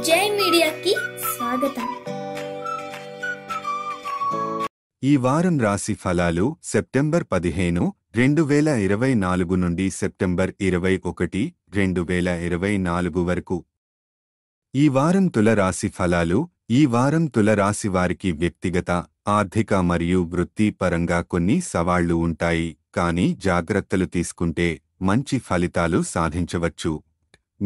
జై మీడియాకి స్వాగతం. ఈ వారం రాశి ఫలాలు సెప్టెంబర్ 15, 2024 నుండి సెప్టెంబర్ 21, 2024 వరకు. ఈ వారం తుల రాశి ఫలాలు. ఈ వారం తుల రాశి వారికి వ్యక్తిగత, ఆర్థిక మరియు వృత్తి పరంగా కొన్ని సవాళ్లు ఉంటాయి, కానీ జాగ్రత్తలు తీసుకుంటే మంచి ఫలితాలు సాధించవచ్చు.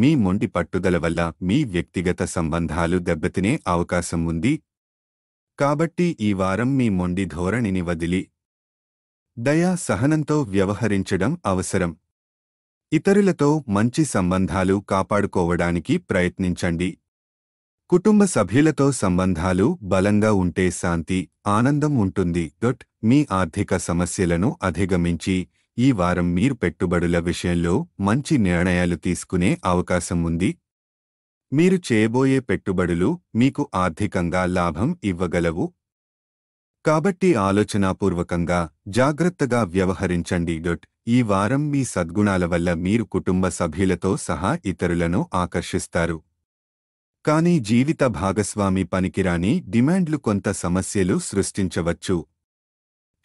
మీ మొండి పట్టుదల వల్ల మీ వ్యక్తిగత సంబంధాలు దెబ్బతినే అవకాశం ఉంది. కాబట్టి ఈ వారం మీ మొండి ధోరణిని వదిలి దయా సహనంతో వ్యవహరించడం అవసరం. ఇతరులతో మంచి సంబంధాలు కాపాడుకోవడానికి ప్రయత్నించండి. కుటుంబ సభ్యులతో సంబంధాలు బలంగా ఉంటే శాంతి, ఆనందం ఉంటుంది. మీ ఆర్థిక సమస్యలను అధిగమించి ఈ వారం మీరు పెట్టుబడుల విషయంలో మంచి నిర్ణయాలు తీసుకునే అవకాశం ఉంది. మీరు చేయబోయే పెట్టుబడులు మీకు ఆర్థికంగా లాభం ఇవ్వగలవు. కాబట్టి ఆలోచనాపూర్వకంగా, జాగ్రత్తగా వ్యవహరించండి. ఈ వారం మీ సద్గుణాల వల్ల మీరు కుటుంబ సభ్యులతో సహా ఇతరులను ఆకర్షిస్తారు. కానీ జీవిత భాగస్వామి పనికిరాని డిమాండ్లు కొంత సమస్యలు సృష్టించవచ్చు.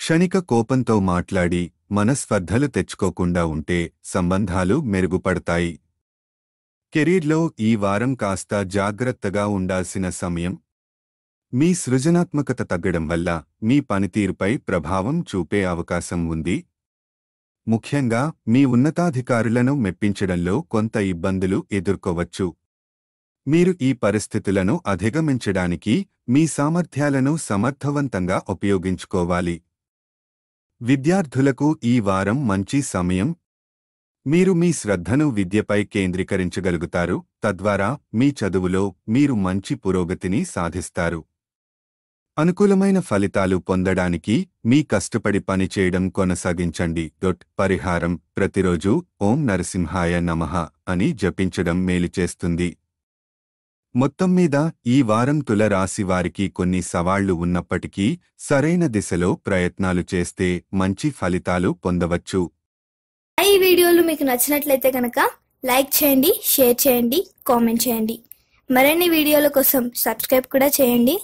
క్షణిక కోపంతో మాట్లాడి మనస్పర్ధలు తెచ్చుకోకుండా ఉంటే సంబంధాలు మెరుగుపడతాయి. కెరీర్లో ఈ వారం కాస్త జాగ్రత్తగా ఉండాల్సిన సమయం. మీ సృజనాత్మకత తగ్గడం వల్ల మీ పనితీరుపై ప్రభావం చూపే అవకాశం ఉంది. ముఖ్యంగా మీ ఉన్నతాధికారులను మెప్పించడంలో కొంత ఇబ్బందులు ఎదుర్కోవచ్చు. మీరు ఈ పరిస్థితులను అధిగమించడానికి మీ సామర్థ్యాలను సమర్థవంతంగా ఉపయోగించుకోవాలి. విద్యార్థులకు ఈ వారం మంచి సమయం. మీరు మీ శ్రద్ధను విద్యపై కేంద్రీకరించగలుగుతారు, తద్వారా మీ చదువులో మీరు మంచి పురోగతిని సాధిస్తారు. అనుకూలమైన ఫలితాలు పొందడానికి మీ కష్టపడి పనిచేయడం కొనసాగించండి. పరిహారం: ప్రతిరోజు ఓం నరసింహాయ నమః అని జపించడం మేలు చేస్తుంది. మొత్తం మీద ఈ వారం తుల రాశి వారికి కొన్ని సవాళ్లు ఉన్నప్పటికీ సరైన దిశలో ప్రయత్నాలు చేస్తే మంచి ఫలితాలు పొందవచ్చు. ఈ వీడియోలు మీకు నచ్చినట్లయితే కనుక లైక్ చేయండి, షేర్ చేయండి, కామెంట్ చేయండి. మరిన్ని వీడియోల కోసం సబ్స్క్రైబ్ కూడా చేయండి.